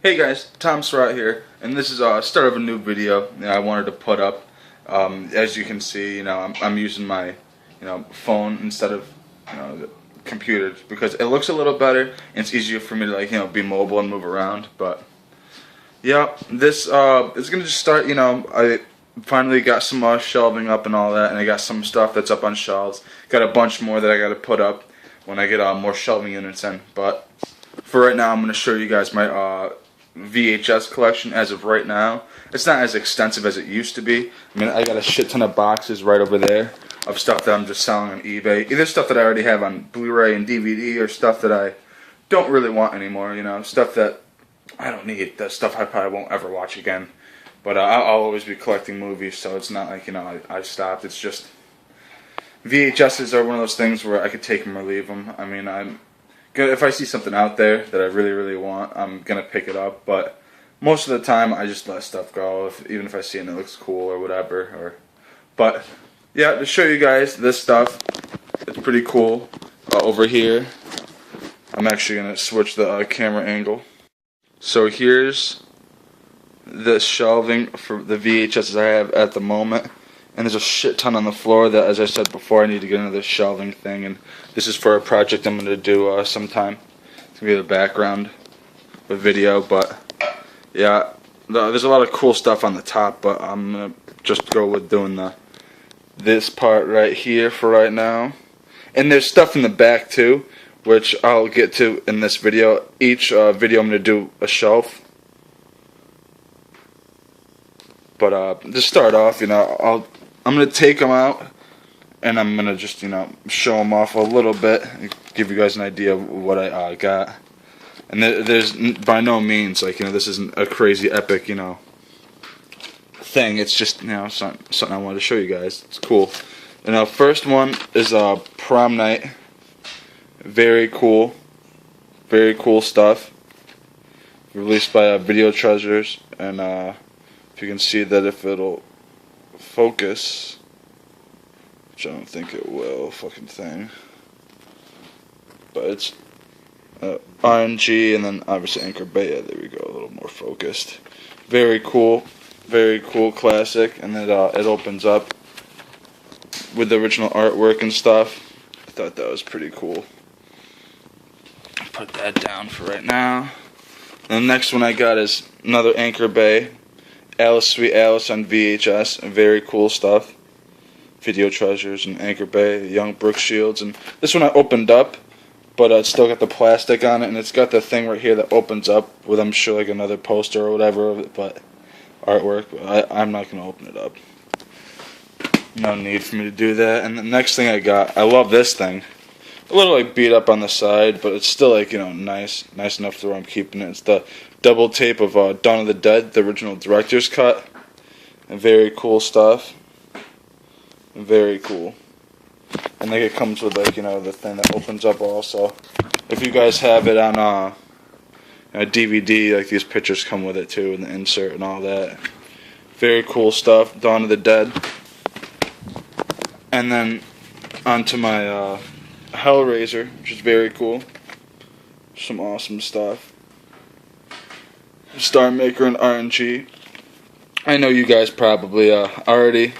Hey guys, Tom Surratt here, and this is start of a new video that I wanted to put up. As you can see, I'm using my phone instead of the computer because it looks a little better and it's easier for me to be mobile and move around. But yeah, this is gonna just start. I finally got some shelving up and all that, and I got some stuff that's up on shelves. Got a bunch more that I got to put up when I get more shelving units in. But for right now, I'm gonna show you guys my VHS collection as of right now. It's not as extensive as it used to be. I mean, I got a shit ton of boxes right over there of stuff that I'm just selling on eBay. Either stuff that I already have on Blu-ray and DVD or stuff that I don't really want anymore, stuff that I don't need, that stuff I probably won't ever watch again. But I'll always be collecting movies, so it's not like, I stopped. It's just VHSs are one of those things where I could take them or leave them. I mean, if I see something out there that I really, really want, I'm going to pick it up. But most of the time, I just let stuff go, even if I see it and it looks cool or whatever. But, yeah, to show you guys this stuff, it's pretty cool. Over here, I'm actually going to switch the camera angle. So here's the shelving for the VHSs I have at the moment. And there's a shit ton on the floor that, as I said before, I need to get into this shelving thing. And this is for a project I'm going to do sometime. It's going to be the background of a video. But, yeah, there's a lot of cool stuff on the top. But I'm going to just go with doing this part right here for right now. And there's stuff in the back, too, which I'll get to in this video. Each video I'm going to do a shelf. But to start off, I'm going to take them out, and I'm going to just, show them off a little bit, give you guys an idea of what I got. And there's, by no means, this isn't a crazy epic, thing. It's just, something I wanted to show you guys. It's cool. And first one is Prom Night. Very cool. Very cool stuff. Released by Video Treasures, and if you can see that, if it'll focus, which I don't think it will, fucking thing, but it's RNG and then obviously Anchor Bay. Yeah, there we go, a little more focused. Very cool classic. And then it opens up with the original artwork and stuff. I thought that was pretty cool. Put that down for right now. And the next one I got is another Anchor Bay, Alice Sweet Alice on VHS. Very cool stuff. Video Treasures and Anchor Bay, Young Brooke Shields. And this one I opened up, but it's still got the plastic on it, and it's got the thing right here that opens up with, I'm sure, like another poster or whatever of it, but artwork. I'm not going to open it up. No need for me to do that. And the next thing I got, I love this thing. A little beat up on the side, but it's still nice enough to where I'm keeping it. It's the double tape of Dawn of the Dead, the original director's cut. And very cool stuff. Very cool. And it comes with the thing that opens up also. If you guys have it on a DVD, these pictures come with it too, and the insert and all that. Very cool stuff. Dawn of the Dead. And then onto my Hellraiser, which is very cool. Some awesome stuff. Star Maker and RNG. I know you guys probably already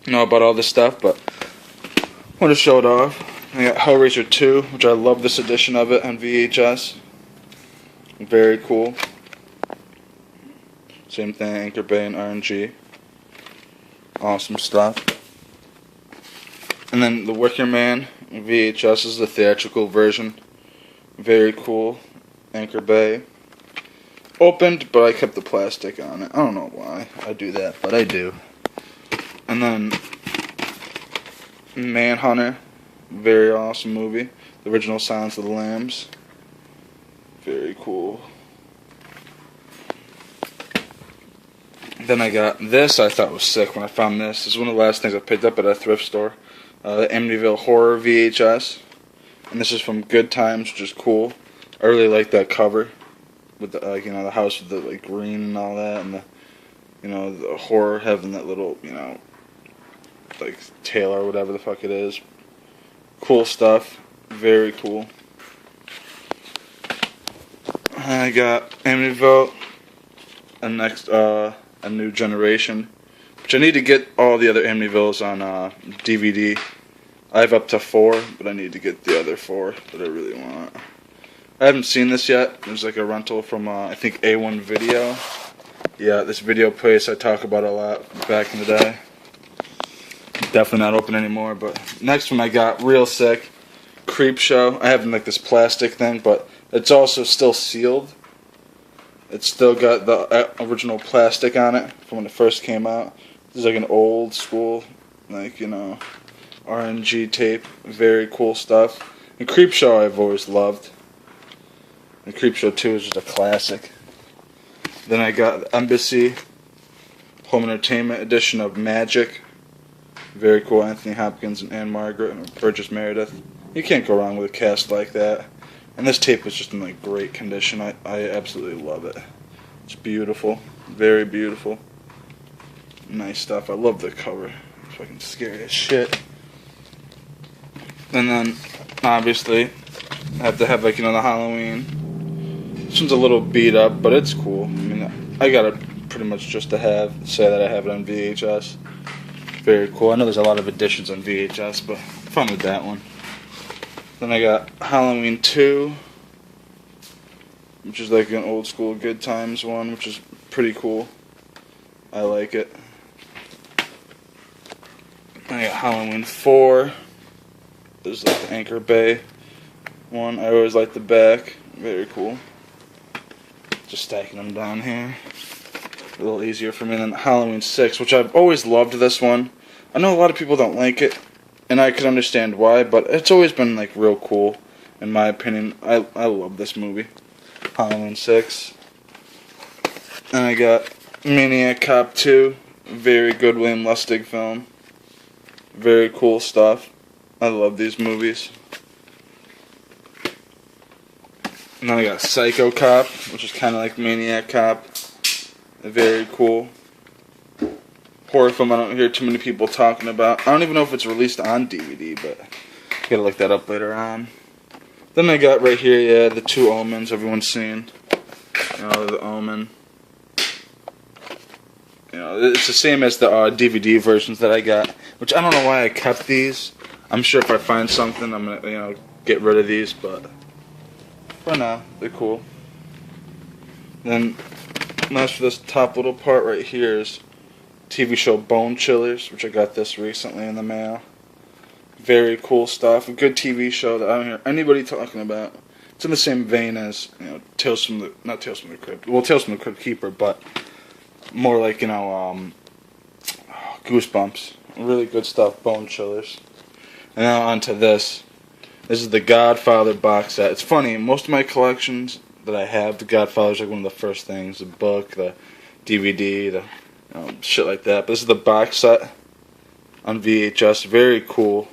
know about all this stuff, but I want to show it off. I got Hellraiser 2, which I love this edition of it on VHS. Very cool. Same thing, Anchor Bay and RNG. Awesome stuff. And then the Wicker Man VHS is the theatrical version. Very cool. Anchor Bay. Opened, but I kept the plastic on it. I don't know why I do that, but I do. And then Manhunter. Very awesome movie. The original Silence of the Lambs. Very cool. Then I got this. I thought was sick when I found this. This is one of the last things I picked up at a thrift store. The Amityville Horror VHS. And this is from Good Times, which is cool. I really like that cover. With the, the house with the, green and all that. And the horror having that little, tail or whatever the fuck it is. Cool stuff. Very cool. I got Amityville, and next A New Generation, which I need to get all the other Amityvilles on DVD. I have up to 4, but I need to get the other 4 that I really want. I haven't seen this yet. There's like a rental from I think A1 Video. Yeah, this video place I talk about a lot back in the day. Definitely not open anymore. But next one I got real sick, Creepshow. I have like this plastic thing, but it's also still sealed. It's still got the original plastic on it from when it first came out. This is like an old school, like, you know, RNG tape. Very cool stuff. And Creepshow I've always loved. And Creepshow 2 is just a classic. Then I got Embassy Home Entertainment edition of Magic. Very cool. Anthony Hopkins and Anne Margaret and Burgess Meredith. You can't go wrong with a cast like that. And this tape was just in like great condition. I absolutely love it. It's beautiful. Very beautiful. Nice stuff. I love the cover. It's fucking scary as shit. And then, obviously, I have to have, like, you know, the Halloween. This one's a little beat up, but it's cool. I mean, I got it pretty much just to say that I have it on VHS. Very cool. I know there's a lot of editions on VHS, but fun with that one. Then I got Halloween 2, which is like an old school Good Times one, which is pretty cool. I like it. I got Halloween 4. There's like the Anchor Bay one. I always like the back. Very cool. Just stacking them down here. A little easier for me. And then Halloween 6, which I've always loved this one. I know a lot of people don't like it, and I can understand why, but it's always been like real cool, in my opinion. I love this movie. Halloween 6. And I got Maniac Cop 2. Very good William Lustig film. Very cool stuff. I love these movies. And then I got Psycho Cop, which is kind of like Maniac Cop. Very cool. Horror film I don't hear too many people talking about. I don't even know if it's released on DVD, but I gotta look that up later on. Then I got right here, yeah, the 2 Omens everyone's seen. You know, the Omen. You know, it's the same as the DVD versions that I got, which I don't know why I kept these. I'm sure if I find something, I'm gonna, you know, get rid of these, but for now, they're cool. Then, last for this top little part right here is TV show Bone Chillers, which I got this recently in the mail. Very cool stuff. A good TV show that I don't hear anybody talking about. It's in the same vein as, you know, Tales from the Crypt. Well, Tales from the Crypt Keeper, but more like, you know, Goosebumps. Really good stuff, Bone Chillers. And now on to this. This is the Godfather box set. It's funny, most of my collections that I have, the Godfather's like one of the first things. The book, the DVD, the shit like that. But this is the box set on VHS. Very cool.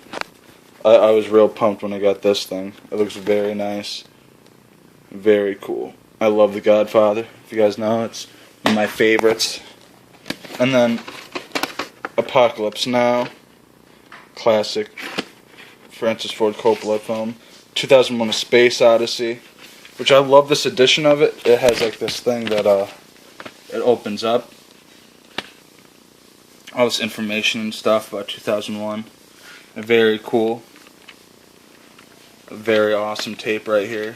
I was real pumped when I got this thing. It looks very nice. Very cool. I love the Godfather. If you guys know, it's one of my favorites. And then Apocalypse Now. Classic Francis Ford Coppola film. 2001: A Space Odyssey. Which I love this edition of it. It has like this thing that it opens up. All this information and stuff about 2001. Very cool. A very awesome tape right here.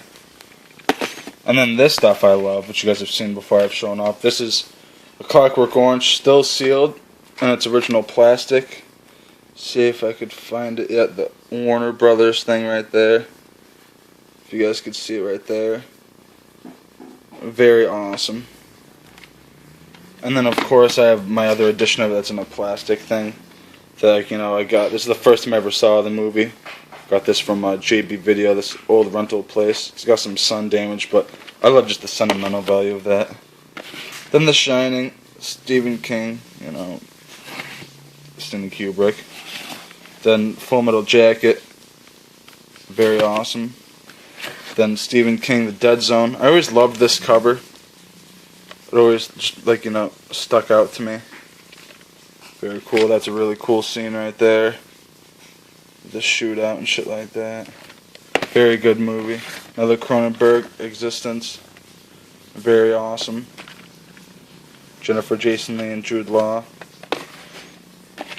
And then this stuff I love, which you guys have seen before I've shown off. This is a Clockwork Orange, still sealed, and it's original plastic. See if I could find it yet. The Warner Brothers thing right there. If you guys could see it right there. Very awesome. And then, of course, I have my other edition of it that's in a plastic thing. That, you know, I got. This is the first time I ever saw the movie. Got this from JB Video, this old rental place. It's got some sun damage, but I love just the sentimental value of that. Then The Shining, Stephen King, you know, Stanley Kubrick. Then Full Metal Jacket, very awesome. Then Stephen King, The Dead Zone. I always loved this cover. It always just, like, you know, stuck out to me. Very cool. That's a really cool scene right there. The shootout and shit like that. Very good movie. Another Cronenberg, Existence. Very awesome. Jennifer Jason Leigh and Jude Law.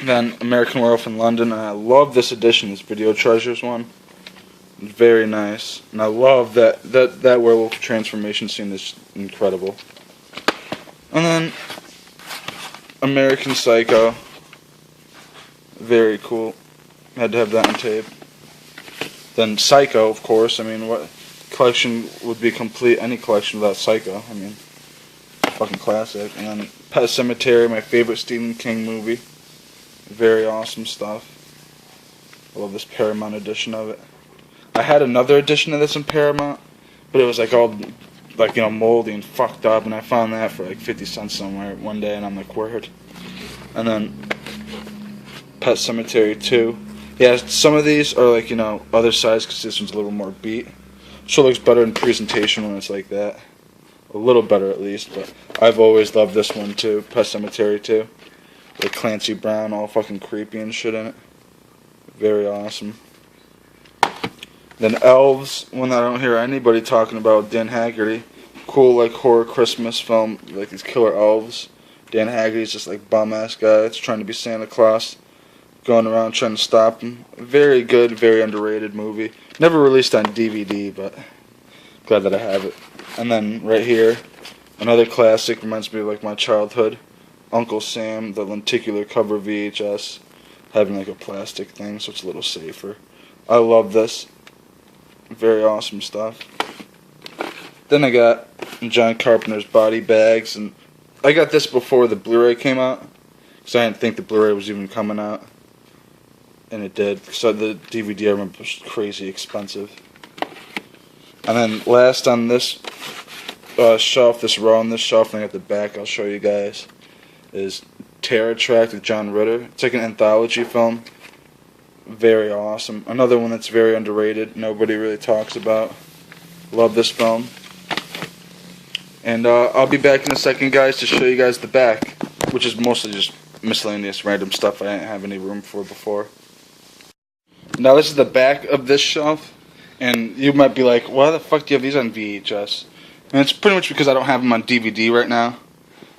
Then American Werewolf in London, and I love this edition, this Video Treasures one. It's very nice, and I love that werewolf transformation scene is incredible. And then American Psycho, very cool. Had to have that on tape. Then Psycho, of course. I mean, what collection would be complete? Any collection without Psycho? I mean, fucking classic. And then Pet Sematary, my favorite Stephen King movie. Very awesome stuff. I love this Paramount edition of it. I had another edition of this in Paramount, but it was like all like, you know, moldy and fucked up, and I found that for like 50 cents somewhere one day, and I'm like, word. And then Pet Sematary 2. Yeah, some of these are like, you know, other size because this one's a little more beat. Sure looks better in presentation when it's like that. A little better at least, but I've always loved this one too, Pet Sematary 2. With Clancy Brown all fucking creepy and shit in it. Very awesome. Then Elves, one that I don't hear anybody talking about, Dan Haggerty. Cool, like, horror Christmas film, like these killer elves. Dan Haggerty's just like bum-ass guy that's trying to be Santa Claus. Going around trying to stop him. Very good, very underrated movie. Never released on DVD, but glad that I have it. And then right here, another classic, reminds me of like my childhood. Uncle Sam, the lenticular cover VHS, having like a plastic thing, so it's a little safer. I love this. Very awesome stuff. Then I got John Carpenter's Body Bags, and I got this before the Blu-ray came out, because I didn't think the Blu-ray was even coming out, and it did. So the DVD I remember was crazy expensive. And then last on this shelf, this row on this shelf, and at the back, I'll show you guys, is Terror Track with John Ritter. It's like an anthology film. Very awesome. Another one that's very underrated. Nobody really talks about. Love this film. And I'll be back in a second, guys, to show you guys the back, which is mostly just miscellaneous random stuff I didn't have any room for before. Now this is the back of this shelf, and you might be like, why the fuck do you have these on VHS? And it's pretty much because I don't have them on DVD right now.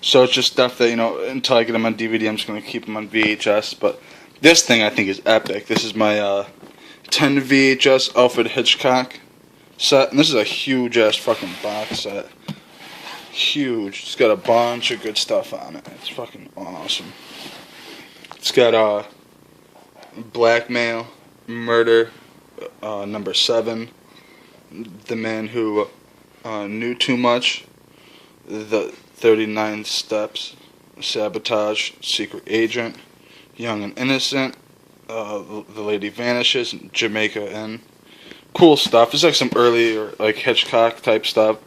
So it's just stuff that, you know, until I get them on DVD, I'm just going to keep them on VHS. But this thing I think is epic. This is my 10 VHS Alfred Hitchcock set. And this is a huge-ass fucking box set. Huge. It's got a bunch of good stuff on it. It's fucking awesome. It's got Blackmail, Murder, Number 7, The Man Who Knew Too Much, The 39 Steps, Sabotage, Secret Agent, Young and Innocent, The Lady Vanishes, Jamaica Inn. Cool stuff. It's like some early like Hitchcock type stuff,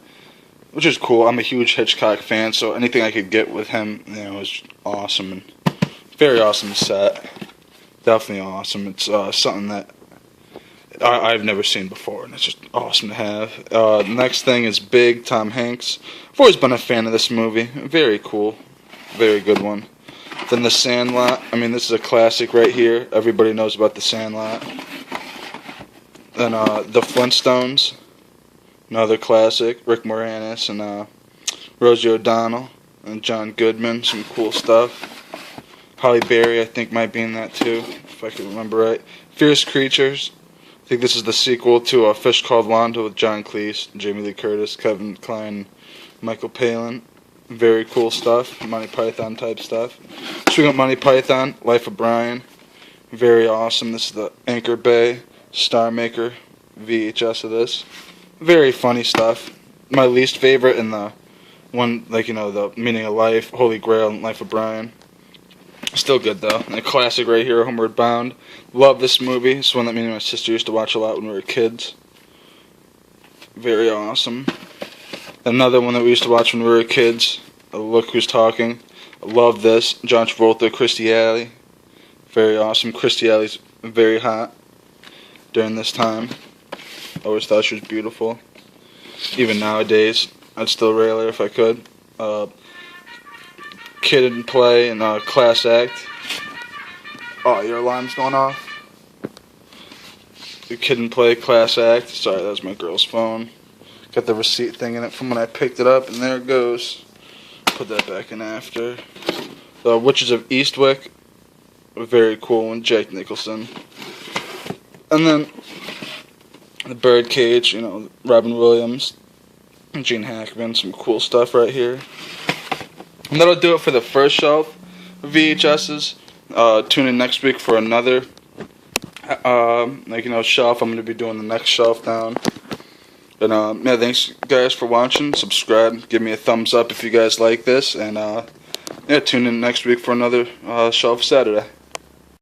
which is cool. I'm a huge Hitchcock fan, so anything I could get with him, you know, is awesome. And very awesome set. Definitely awesome. It's something that I've never seen before, and it's just awesome to have. The next thing is Big, Tom Hanks. I've always been a fan of this movie. Very cool. Very good one. Then The Sandlot. I mean, this is a classic right here. Everybody knows about The Sandlot. Then The Flintstones. Another classic. Rick Moranis and Rosie O'Donnell and John Goodman. Some cool stuff. Halle Berry, I think, might be in that too, if I can remember right. Fierce Creatures. I think this is the sequel to A Fish Called Wanda with John Cleese, Jamie Lee Curtis, Kevin Kline, Michael Palin. Very cool stuff. Monty Python type stuff. Speaking of Monty Python, Life of Brian. Very awesome. This is the Anchor Bay Star Maker VHS of this. Very funny stuff. My least favorite in the one, like, you know, the Meaning of Life, Holy Grail, and Life of Brian. Still good though. And a classic right here, Homeward Bound. Love this movie. It's one that me and my sister used to watch a lot when we were kids. Very awesome. Another one that we used to watch when we were kids, Look Who's Talking. I love this. John Travolta, Christy Alley. Very awesome. Christy Alley's very hot during this time. Always thought she was beautiful. Even nowadays, I'd still rail her if I could. Kid and Play and Class Act. Oh, your alarm's going off. The Kid and Play, Class Act. Sorry, that was my girl's phone. Got the receipt thing in it from when I picked it up, and there it goes. Put that back in after. The Witches of Eastwick, a very cool one, Jack Nicholson. And then the Birdcage, you know, Robin Williams, Gene Hackman, some cool stuff right here. And that'll do it for the first shelf of VHSs. Tune in next week for another shelf. I'm going to be doing the next shelf down. And yeah, thanks guys for watching. Subscribe, give me a thumbs up if you guys like this, and yeah, tune in next week for another Shelf Saturday.